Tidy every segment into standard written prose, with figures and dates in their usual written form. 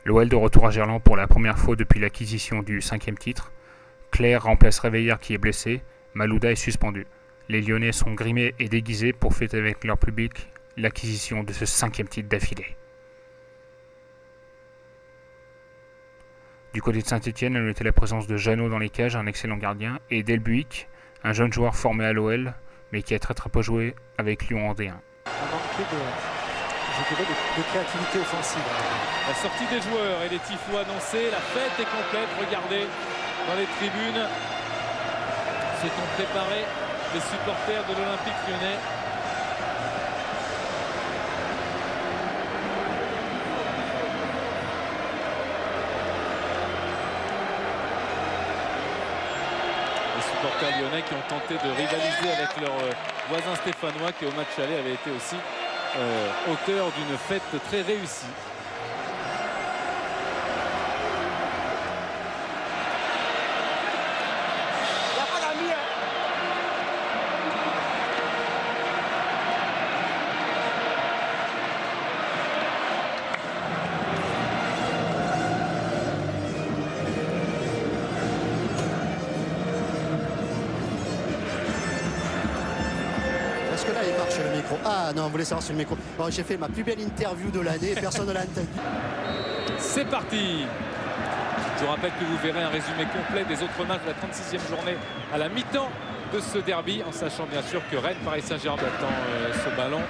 L'OL de retour à Gerland pour la première fois depuis l'acquisition du 5e titre. Claire remplace Réveillard qui est blessé. Malouda est suspendu. Les Lyonnais sont grimés et déguisés pour fêter avec leur public l'acquisition de ce 5e titre d'affilée. Du côté de Saint-Etienne, elle notait la présence de Jeannot dans les cages, un excellent gardien, et Delbuic, un jeune joueur formé à l'OL, mais qui a très peu joué avec Lyon en D1. De créativité offensive. La sortie des joueurs et les tifos annoncés, la fête est complète. Regardez dans les tribunes ce qu'ont préparé les supporters de l'Olympique Lyonnais. Les supporters lyonnais qui ont tenté de rivaliser avec leurs voisins stéphanois qui au match aller avaient été aussi auteur d'une fête très réussie. Parce que là il marche le micro. Ah non, vous voulez savoir sur le micro. Bon, j'ai fait ma plus belle interview de l'année, personne ne l'a entendu. C'est parti. Je vous rappelle que vous verrez un résumé complet des autres matchs de la 36e journée à la mi-temps de ce derby, en sachant bien sûr que Rennes, Paris Saint-Germain attend ce ballon.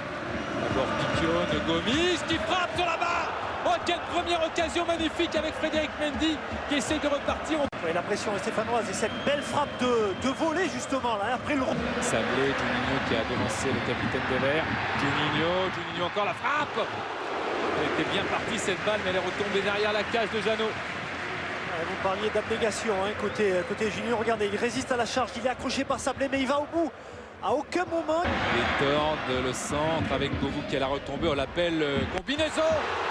D'abord Piquion, Gomis qui frappe sur la barre. Oh, quelle première occasion magnifique avec Frédéric Mendy qui essaie de repartir. Et la pression stéphanoise et cette belle frappe de volée justement là après le Sablé, Juninho qui a devancé le capitaine des Verts. Juninho encore la frappe. Elle était bien partie cette balle, mais elle est retombée derrière la cage de Jeannot. Vous parliez d'abnégation côté Junior. Regardez, il résiste à la charge, il est accroché par Sablé mais il va au bout. À aucun moment. Wiltord, le centre avec Govou qui a la retombée. On l'appelle combinaison.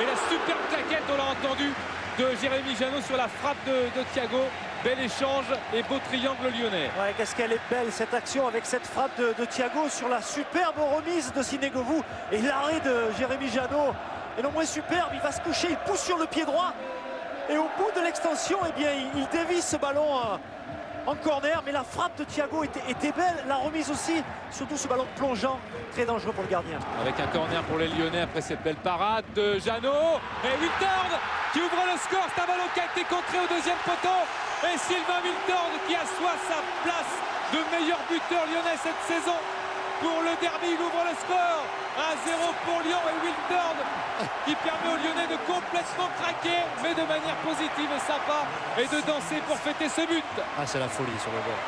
Et la superbe claquette, on l'a entendu, de Jérémy Jeannot sur la frappe de Thiago. Bel échange et beau triangle lyonnais. Ouais, qu'est-ce qu'elle est belle cette action avec cette frappe de Thiago sur la superbe remise de Sidney Govou. Et l'arrêt de Jérémy Jeannot est non moins superbe. Il va se coucher, il pousse sur le pied droit. Et au bout de l'extension, eh bien, il dévisse ce ballon en corner, mais la frappe de Thiago était belle, la remise aussi, surtout ce ballon plongeant, très dangereux pour le gardien. Avec un corner pour les Lyonnais après cette belle parade de Jeannot et Wiltord qui ouvre le score. C'est un ballon qui a été contré au deuxième poteau et Sylvain Wiltord qui assoit sa place de meilleur buteur lyonnais cette saison. Pour le derby, il ouvre le score. 1-0 pour Lyon et Wiltord qui permet aux Lyonnais de complètement craquer, mais de manière positive et sympa, et de danser pour fêter ce but. Ah, c'est la folie sur le bord.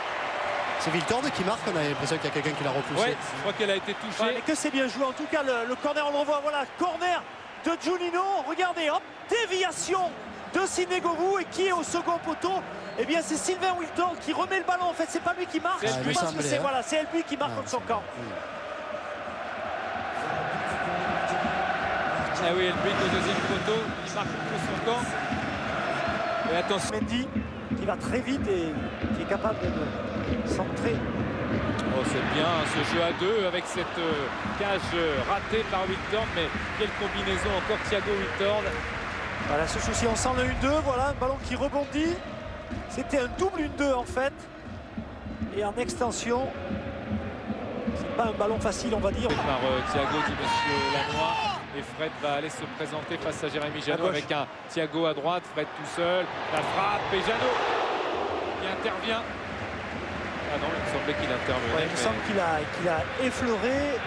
C'est Wiltord qui marque, on a l'impression qu'il y a quelqu'un qui l'a repoussé. Oui, je crois qu'elle a été touchée. Ouais, mais que c'est bien joué. En tout cas, le corner, on le revoit. Voilà, corner de Juninho. Regardez, hop, déviation de Sidney Govou. Et qui est au second poteau? Eh bien, c'est Sylvain Wiltord qui remet le ballon. En fait, c'est pas lui qui marque. Je pense que c'est voilà, Elbuy qui marque contre son camp. Ah oui, Elbuy au deuxième poteau, il marque contre son camp. Et attention. Mendy qui va très vite et qui est capable de centrer. Oh, c'est bien ce jeu à deux avec cette cage ratée par Wiltord, mais quelle combinaison encore Thiago Wiltord. Voilà ce souci, on sent le 1-2, voilà un ballon qui rebondit. C'était un double 1-2 en fait. Et en extension, c'est pas un ballon facile on va dire. Par Thiago, dit monsieur Lanois. Et Fred va aller se présenter face à Jérémy Jeannot avec un Thiago à droite, Fred tout seul. La frappe et Jeannot qui intervient. Ah non, il me semblait qu'il intervenait. Ouais, il me semble qu'il a effleuré,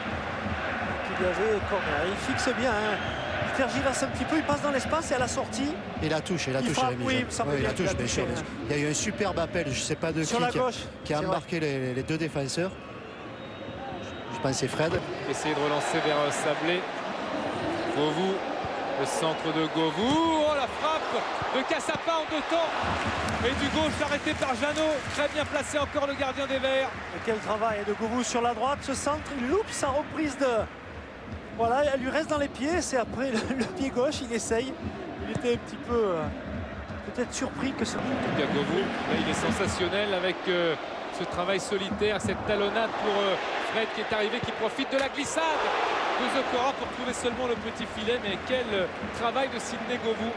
qu'il y avait corner. Il fixe bien, hein. Il tergiverse un petit peu, il passe dans l'espace et à la sortie. Et la touche, Jérémy oui, il me semble ouais, bien la touche, bien sûr. hein. Il y a eu un superbe appel, je ne sais pas de sur la gauche, qui a embarqué les deux défenseurs. Je pense que c'est Fred. Essayer de relancer vers Sablé. Govou, le centre de Govou. Oh, la frappe de Cassapa en deux temps. Et du gauche arrêté par Jeannot. Très bien placé encore le gardien des Verts. Et quel travail de Govou sur la droite. Ce centre, il loupe sa reprise de... Voilà, elle lui reste dans les pieds. C'est après le pied gauche, il essaye. Il était un petit peu peut-être surpris que ce... En tout cas, Govou, là, il est sensationnel avec ce travail solitaire, cette talonnade pour Fred qui est arrivé, qui profite de la glissade de Zokora pour trouver seulement le petit filet. Mais quel travail de Sidney Govou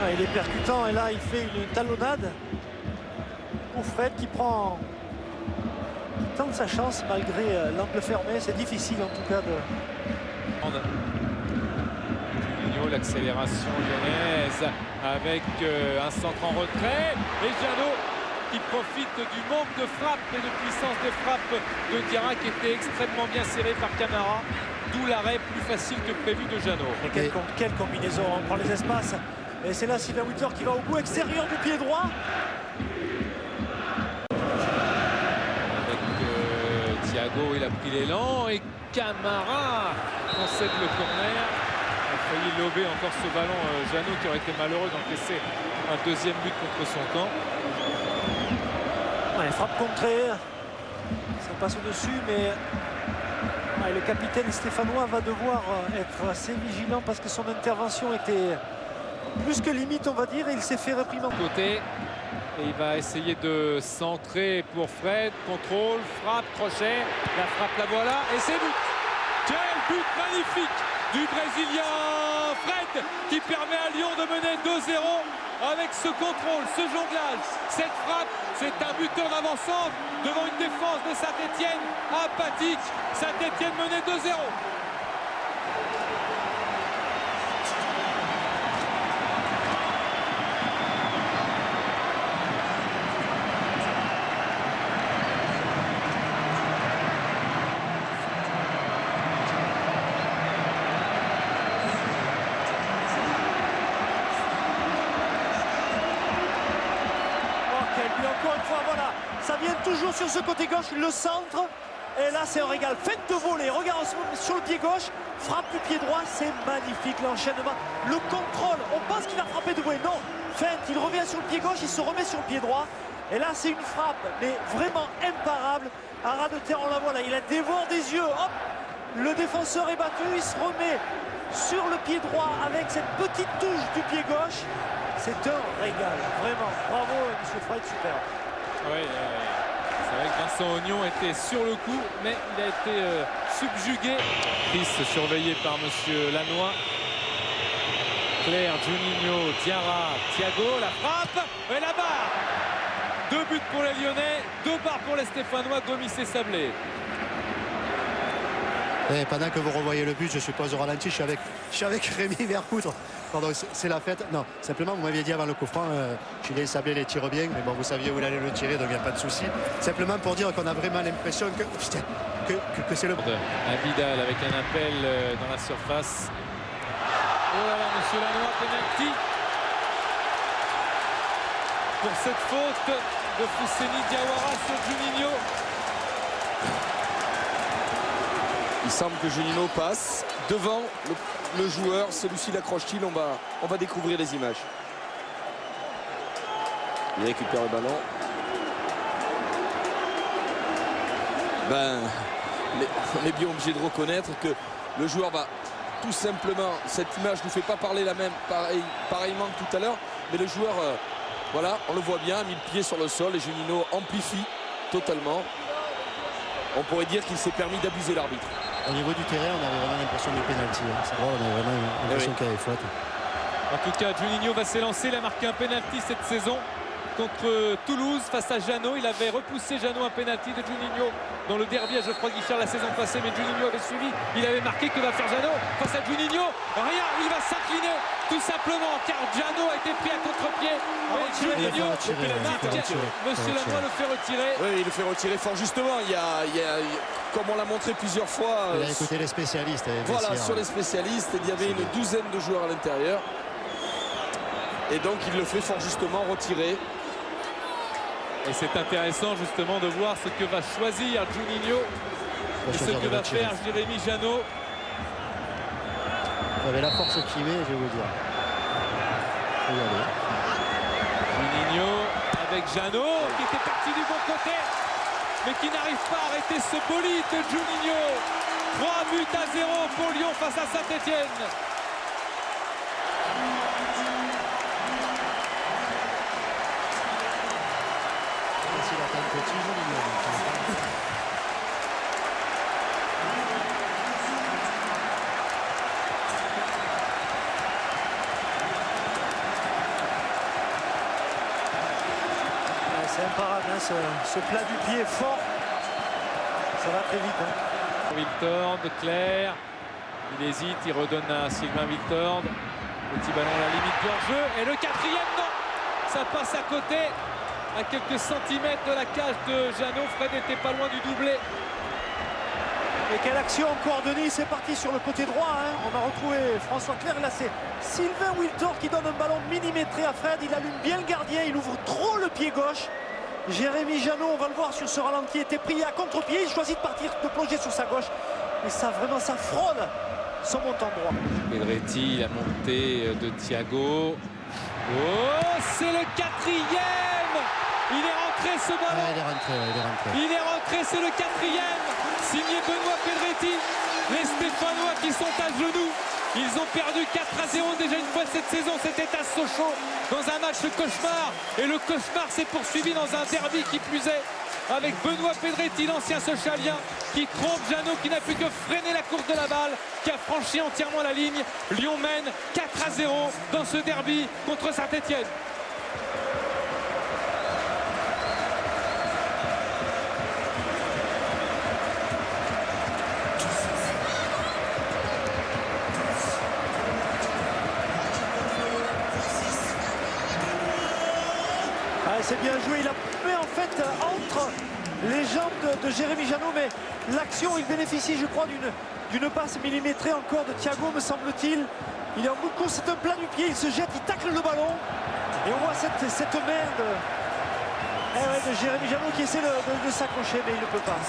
Ah, il est percutant et là il fait une talonnade pour Fred qui tente sa chance malgré l'angle fermé. C'est difficile en tout cas de... Juninho, l'accélération lyonnaise avec un centre en retrait et Jeannot qui profite du manque de frappe et de puissance de frappe de Diarra qui était extrêmement bien serré par Camara, d'où l'arrêt plus facile que prévu de Jeannot. Et quelle combinaison, on prend les espaces et c'est là Sylvain Wiltord qui va au bout extérieur du pied droit. Avec Thiago, il a pris l'élan et Camara concède le corner. Il a failli lober encore ce ballon Jeannot qui aurait été malheureux d'encaisser un deuxième but contre son camp. Ouais, frappe contrée, ça passe au-dessus, mais le capitaine stéphanois va devoir être assez vigilant parce que son intervention était plus que limite, on va dire, et il s'est fait réprimander. Côté, et il va essayer de centrer pour Fred, contrôle, frappe, crochet, la frappe, la voilà, et c'est but. Quel but magnifique du Brésilien Fred qui permet à Lyon de mener 2-0 avec ce contrôle, ce jonglage, cette frappe. C'est un buteur d'avant-centre devant une défense de Saint-Etienne apathique. Saint-Etienne menait 2-0. Encore une fois, voilà, ça vient toujours sur ce côté gauche, le centre, et là c'est un régal. Feinte de voler, regarde sur le pied gauche, frappe du pied droit, c'est magnifique l'enchaînement, le contrôle, on pense qu'il a frappé de voler, non, feinte, il revient sur le pied gauche, il se remet sur le pied droit, et là c'est une frappe, mais vraiment imparable, à ras de terre, on la voit là, il la dévore des yeux, hop, le défenseur est battu, il se remet sur le pied droit avec cette petite touche du pied gauche. C'est un régal, vraiment. Bravo, M. Fred, super. Oui, c'est vrai que Vincent Ognon était sur le coup, mais il a été subjugué. Chris surveillé par M. Lannoy. Claire, Juninho, Diarra, Thiago, la frappe et la barre. 2 buts pour les Lyonnais, 2 barres pour les Stéphanois, Gomis et Sablé. Et pendant que vous revoyez le but, je suppose au ralenti, je suis avec Rémi Vercoutre. Pardon, c'est la fête. Non, simplement, vous m'aviez dit avant le coup franc, Julien Sablé les tire bien, mais bon, vous saviez où il allait le tirer, donc il n'y a pas de souci. Simplement pour dire qu'on a vraiment l'impression que c'est le... Abidal avec un appel dans la surface. Oh là là, M. Lannoy, penalty. Pour cette faute de Fousseni Diawara sur Juninho. Il semble que Juninho passe devant le joueur. Celui-ci l'accroche-t-il? On va découvrir les images. Il récupère le ballon. On est bien obligé de reconnaître que le joueur va tout simplement... Cette image ne nous fait pas parler la même pareillement que tout à l'heure. Mais le joueur, voilà, on le voit bien, a mis le pied sur le sol et Juninho amplifie totalement. On pourrait dire qu'il s'est permis d'abuser l'arbitre. Au niveau du terrain, on avait vraiment l'impression de pénalty. C'est vrai, on avait vraiment l'impression qu'il y avait faute. En tout cas, Juninho va s'élancer. Il a marqué un pénalty cette saison contre Toulouse face à Jeannot. Il avait repoussé Jeannot, un pénalty de Juninho dans le derby à Geoffroy Guichard la saison passée. Mais Juninho avait suivi. Il avait marqué. Que va faire Jeannot face à Juninho? Rien, il va s'incliner tout simplement car Jeannot a été pris à contre-pied. Juninho, Monsieur Lannoy le fait retirer. Oui, il le fait retirer fort justement. Comme on l'a montré plusieurs fois. Il a écouté les spécialistes. Voilà, sur les spécialistes, il y avait une douzaine de joueurs à l'intérieur. Et donc il le fait fort justement retirer. Et c'est intéressant justement de voir ce que va choisir Juninho et ce que va faire Jérémy Jeannot. Il avait la force qui met, je vais vous dire. Juninho avec Jeannot qui était parti du bon côté mais qui n'arrive pas à arrêter ce bolide de Juninho. 3 buts à 0 pour Lyon face à Saint-Etienne. C'est imparable, hein, ce plat du pied fort. Ça va très vite. Hein. Wiltord, Claire, il hésite, il redonne à Sylvain Wiltord. Petit ballon à la limite du hors-jeu. Et le quatrième, non! Ça passe à côté, à quelques centimètres de la cage de Jeannot. Fred n'était pas loin du doublé. Et quelle action encore de Nice, c'est parti sur le côté droit. Hein. On a retrouvé François Clair. Là, c'est Sylvain Wiltord qui donne un ballon millimétré à Fred. Il allume bien le gardien, il ouvre trop le pied gauche. Jérémy Jeannot, on va le voir sur ce ralenti, était pris à contre-pied. Il choisit de partir, de plonger sur sa gauche. Et ça, vraiment, ça frôle son montant droit. Pedretti, la montée de Thiago. Oh, c'est le quatrième! Il est rentré ce ballon. Il est rentré, il est rentré. Il est rentré, c'est le quatrième. Signé Benoît Pedretti. Les Stéphanois qui sont à genoux. Ils ont perdu 4-0 déjà une fois cette saison. C'était à Sochaux dans un match cauchemar. Et le cauchemar s'est poursuivi dans un derby qui plus est. Avec Benoît Pedretti, l'ancien Sochalien, qui trompe Jeannot, qui n'a plus que freiner la course de la balle, qui a franchi entièrement la ligne. Lyon mène 4-0 dans ce derby contre Saint-Etienne. C'est bien joué, il a mis en fait entre les jambes de Jérémy Jeannot, mais l'action, il bénéficie, je crois, d'une passe millimétrée encore de Thiago, me semble-t-il. Il est en bout de course, c'est un plat du pied, il se jette, il tacle le ballon. Et on voit cette main de Jérémy Jeannot qui essaie de s'accrocher, mais il ne peut pas.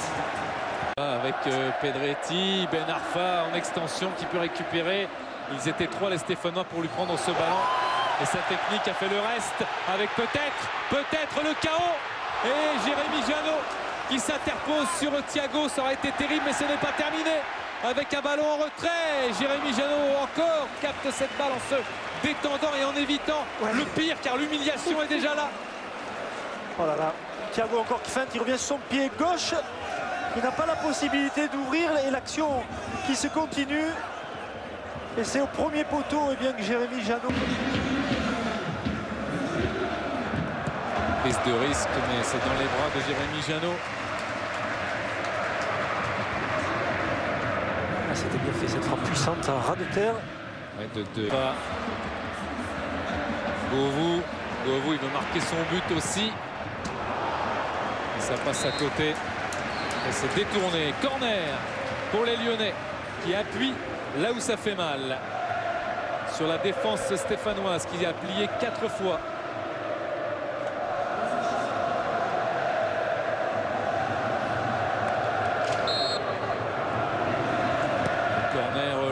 Avec Pedretti, Ben Arfa en extension qui peut récupérer. Ils étaient trois les Stéphanois pour lui prendre ce ballon. Et sa technique a fait le reste avec peut-être le chaos. Et Jérémy Jeannot qui s'interpose sur Thiago. Ça aurait été terrible, mais ce n'est pas terminé. Avec un ballon en retrait. Jérémy Jeannot encore capte cette balle en se détendant et en évitant le pire, car l'humiliation est déjà là. Oh là là. Thiago encore qui feinte, il revient sur son pied gauche. Il n'a pas la possibilité d'ouvrir et l'action qui se continue. Et c'est au premier poteau que Jérémy Jeannot. Prise de risque, mais c'est dans les bras de Jérémy Jeannot. Ah, c'était bien fait, cette frappe puissante à ras de terre. Ouais, Govou, il veut marquer son but aussi. Et ça passe à côté. Et c'est détourné. Corner pour les Lyonnais qui appuient là où ça fait mal. Sur la défense stéphanoise qui a plié 4 fois.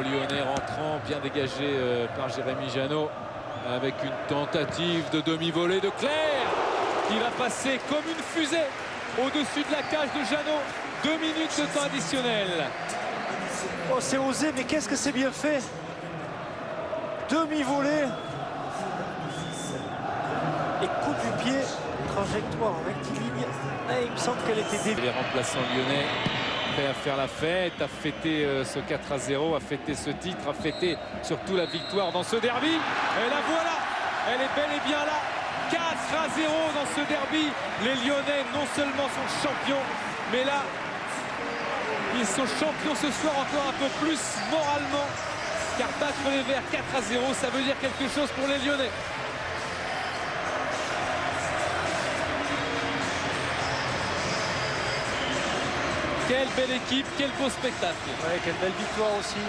Lyonnais rentrant, bien dégagé par Jérémy Jeannot, avec une tentative de demi-volée de Claire qui va passer comme une fusée au-dessus de la cage de Jeannot. 2 minutes de temps additionnel. Oh, c'est osé, mais qu'est-ce que c'est bien fait. Demi-volée. Et coup du pied, trajectoire rectiligne. Et il me semble qu'elle était déviée. Les remplaçants lyonnais à faire la fête, à fêter ce 4-0, à fêter ce titre, à fêter surtout la victoire dans ce derby. Et la voilà, elle est bel et bien là. 4-0 dans ce derby. Les Lyonnais non seulement sont champions, mais là, ils sont champions ce soir encore un peu plus moralement. Car battre les Verts 4-0, ça veut dire quelque chose pour les Lyonnais. Quelle belle équipe, quel beau spectacle. Ouais, quelle belle victoire aussi.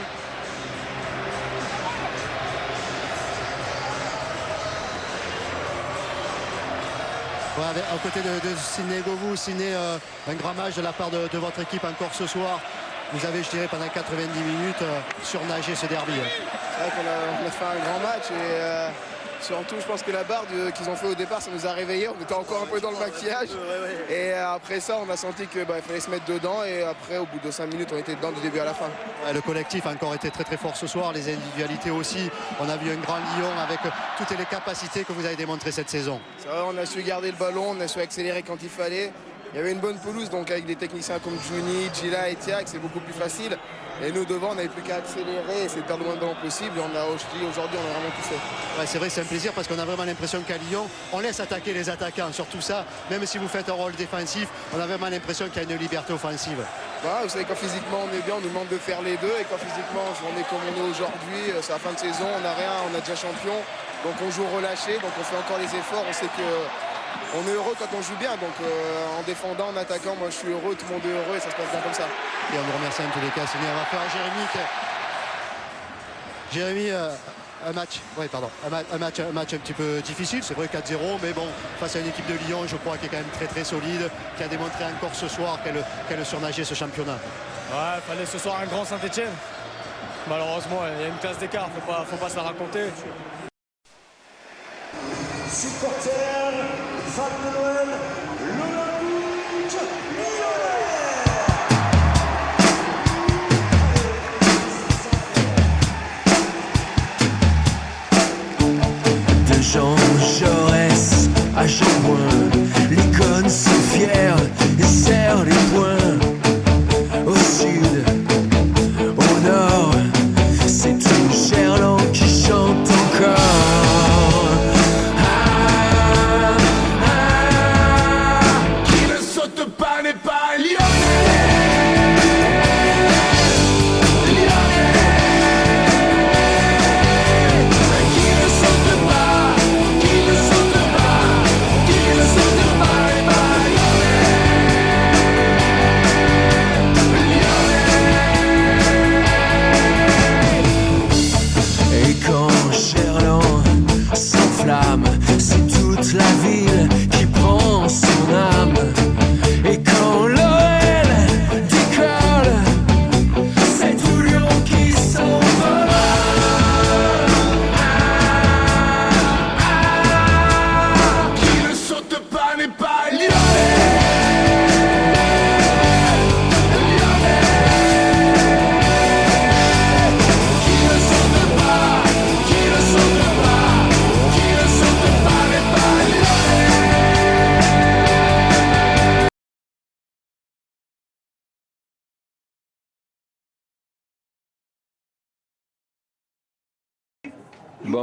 Ouais, à côté de Sidney Govou, un grand match de la part de votre équipe encore ce soir. Vous avez, je dirais, pendant 90 minutes surnagé ce derby. C'est vrai qu'on a fait un grand match et surtout, je pense que la barre qu'ils ont fait au départ, ça nous a réveillés. On était encore un peu dans le maquillage. Et après ça, on a senti qu'il fallait se mettre dedans. Et après, au bout de 5 minutes, on était dedans du début à la fin. Ouais, le collectif a encore été très très fort ce soir. Les individualités aussi. On a vu un grand Lyon avec toutes les capacités que vous avez démontrées cette saison. C'est vrai, on a su garder le ballon, on a su accélérer quand il fallait. Il y avait une bonne pelouse, donc avec des techniciens comme Juni, Gila et Tiak, c'est beaucoup plus facile. Et nous devant, on n'avait plus qu'à accélérer et c'est de perdre le moins de ballons possible. Et on a aujourd'hui, on a vraiment tout fait. Ouais, c'est vrai que c'est un plaisir parce qu'on a vraiment l'impression qu'à Lyon, on laisse attaquer les attaquants. Surtout ça, même si vous faites un rôle défensif, on a vraiment l'impression qu'il y a une liberté offensive. Voilà, vous savez, quand physiquement on est bien, on nous demande de faire les deux. Et quand physiquement on est comme on est aujourd'hui, c'est la fin de saison, on n'a rien, on a déjà champion. Donc on joue relâché, donc on fait encore les efforts. On sait que on est heureux quand on joue bien. Donc en défendant, en attaquant, moi je suis heureux, tout le monde est heureux et ça se passe bien comme ça. Et on vous remercie en tous les cas. On va faire Jérémy, un match un petit peu difficile, c'est vrai 4-0, mais bon, face à une équipe de Lyon, je crois, qui est quand même très très solide, qui a démontré encore ce soir qu'elle surnageait ce championnat. Ouais, il fallait ce soir un grand Saint-Etienne. Malheureusement, il y a une classe d'écart, faut pas se la raconter. Supporters, fans de Noël, l'Olympique Lyonnais. De Jean Jaurès à Jean-Bouin, l'icône sont fiers et serrent les poings. Au sud, au nord, c'est tout Gerland qui chante encore.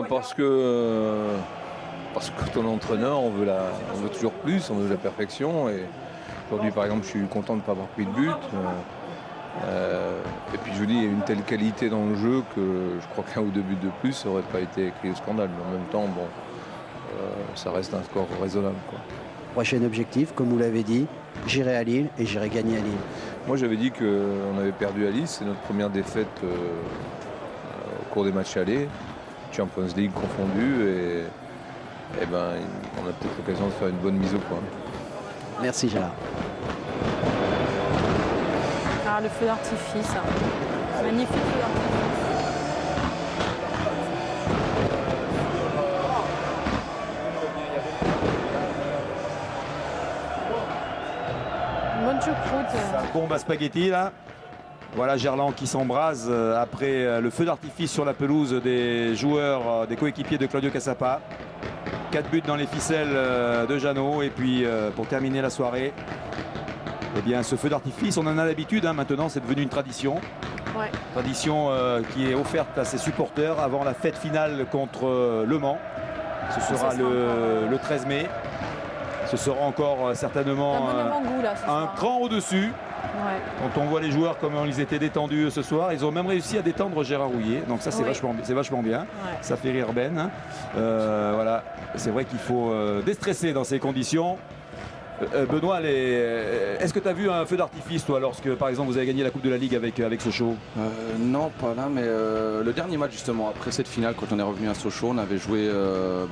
Parce que quand on est entraîneur, on veut toujours plus, on veut la perfection. Et aujourd'hui, par exemple, je suis content de ne pas avoir pris de but. Et puis je vous dis, il y a une telle qualité dans le jeu que je crois qu'un ou deux buts de plus, ça n'aurait pas été écrit au scandale. Mais en même temps, bon, ça reste un score raisonnable, quoi. Prochain objectif, comme vous l'avez dit, j'irai à Lille et j'irai gagner à Lille. Moi, j'avais dit qu'on avait perdu à Lille. C'est notre première défaite au cours des matchs allés. Champions League confondu et ben on a peut-être l'occasion de faire une bonne mise au point. Merci Gérard. Ah, le feu d'artifice, magnifique feu d'artifice. Bonne choucroute. Bombe à spaghetti là. Voilà Gerland qui s'embrase après le feu d'artifice sur la pelouse des joueurs, des coéquipiers de Claudio Cassapa. 4 buts dans les ficelles de Jeannot. Et puis pour terminer la soirée, eh bien, ce feu d'artifice, on en a l'habitude maintenant, c'est devenu une tradition. Ouais. Tradition qui est offerte à ses supporters avant la fête finale contre Le Mans. Ce sera le 13 mai. Ce sera encore certainement un cran au-dessus. Ouais. Quand on voit les joueurs comment ils étaient détendus ce soir, ils ont même réussi à détendre Gérard Rouillet. Donc ça c'est vachement bien. Ouais. Ça fait rire Ben. Voilà, c'est vrai qu'il faut déstresser dans ces conditions. Benoît, est-ce que tu as vu un feu d'artifice toi lorsque par exemple vous avez gagné la Coupe de la Ligue avec Sochaux? Non, pas là, mais le dernier match justement après cette finale, quand on est revenu à Sochaux, on avait joué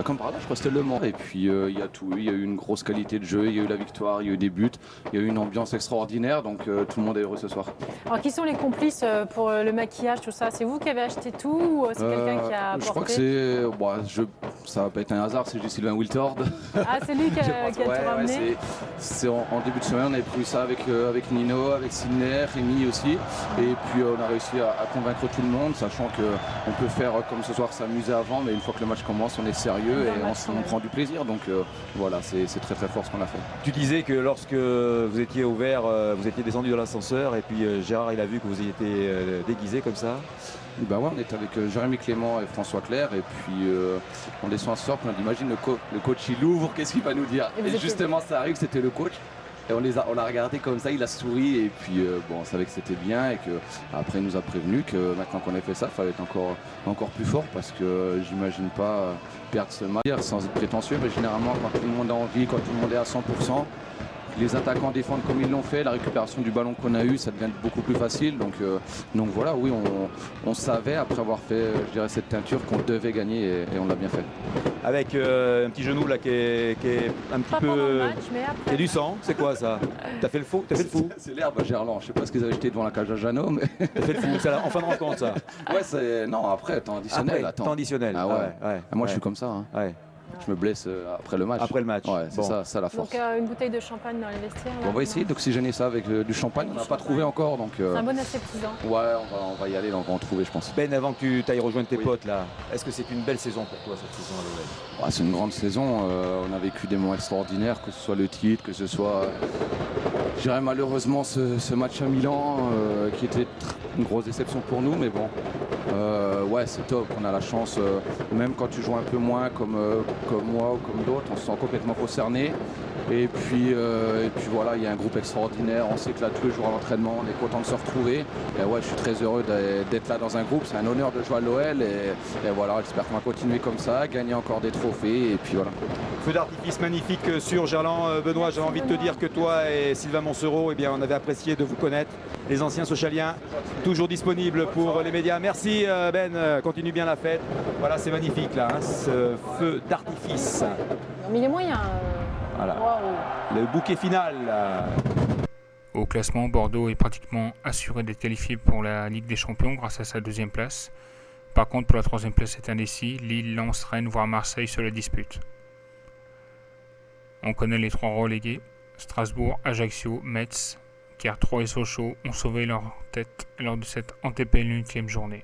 comme par hasard, je crois que c'était Le Mans. Et puis il y a tout eu, il y a eu une grosse qualité de jeu, il y a eu la victoire, il y a eu des buts, il y a eu une ambiance extraordinaire, donc tout le monde est heureux ce soir. Alors qui sont les complices pour le maquillage, tout ça? C'est vous qui avez acheté tout ou c'est quelqu'un qui a apporté? Je crois que c'est... ça va pas être un hasard, c'est juste Sylvain Wiltord. Ah, c'est lui qui a tout ramené. C'est en début de semaine, on avait prévu ça avec Nino, avec Sidney, Rémi aussi. Et puis on a réussi à convaincre tout le monde, sachant qu'on peut faire comme ce soir s'amuser avant, mais une fois que le match commence, on est sérieux et on prend du plaisir. Donc voilà, c'est très très fort ce qu'on a fait. Tu disais que lorsque vous étiez ouvert, vous étiez descendu dans l'ascenseur et puis Gérard il a vu que vous y étiez déguisé comme ça. Ben ouais, on était avec Jérémy Clément et François Clerc et puis on descend à ce soir, on a dit imagine le coach il ouvre, qu'est-ce qu'il va nous dire? Et justement ça arrive, c'était le coach. Et on l'a regardé comme ça, il a souri et puis bon, on savait que c'était bien et qu'après il nous a prévenu que maintenant qu'on a fait ça, il fallait être encore plus fort parce que j'imagine pas perdre ce match sans être prétentieux, mais généralement quand tout le monde a envie, quand tout le monde est à 100%, les attaquants défendent comme ils l'ont fait, la récupération du ballon qu'on a eu, ça devient beaucoup plus facile. Donc voilà, oui, on savait après avoir fait, je dirais, cette teinture qu'on devait gagner et on l'a bien fait. Avec un petit genou là qui est un petit peu, il y a du sang, c'est quoi ça? T'as fait le fou? C'est l'herbe à Gerland, je sais pas ce qu'ils avaient jeté devant la cage à Jeannot, mais t'as fait le fou, c'est en fin de rencontre ça? Ouais, c'est non après temps additionnel. Temps additionnel. Ah ouais. Moi je suis comme ça. Hein. Ouais. Je me blesse après le match. Ouais, c'est ça la force. Donc une bouteille de champagne dans les vestiaires. On va essayer d'oxygéner ça avec du champagne. On n'a pas trouvé encore. Donc, c'est un bon aseptisant. Ouais, on va y aller, on va en trouver je pense. Ben, avant que tu ailles rejoindre tes potes là, est-ce que c'est une belle saison pour toi cette saison à l'OL? C'est une grande saison. On a vécu des moments extraordinaires, que ce soit le titre, que ce soit... Je dirais malheureusement ce match à Milan qui était une grosse déception pour nous, mais bon. Ouais, c'est top, on a la chance, même quand tu joues un peu moins comme moi ou comme d'autres, on se sent complètement concerné. Et puis voilà, il y a un groupe extraordinaire, on s'éclate tous les jours à l'entraînement, on est content de se retrouver. Et ouais, je suis très heureux d'être là dans un groupe, c'est un honneur de jouer à l'OL et voilà, j'espère qu'on va continuer comme ça, gagner encore des trophées et puis voilà. Feu d'artifice magnifique sur Gerland. Benoît, j'avais envie de te dire que toi et Sylvain Monsereau, eh bien, on avait apprécié de vous connaître, les anciens Sochaliens, toujours disponibles pour les médias. Merci Ben, continue bien la fête. Voilà, c'est magnifique là, hein, ce feu d'artifice. Mais il est moyen. Voilà. Wow. Le bouquet final. Au classement, Bordeaux est pratiquement assuré d'être qualifié pour la Ligue des Champions grâce à sa 2e place. Par contre, pour la 3e place, c'est indécis. Lille, Lens, Rennes, voire Marseille se la disputent. On connaît les 3 relégués. Strasbourg, Ajaccio, Metz, car Troyes et Sochaux ont sauvé leur tête lors de cette antépénultième journée.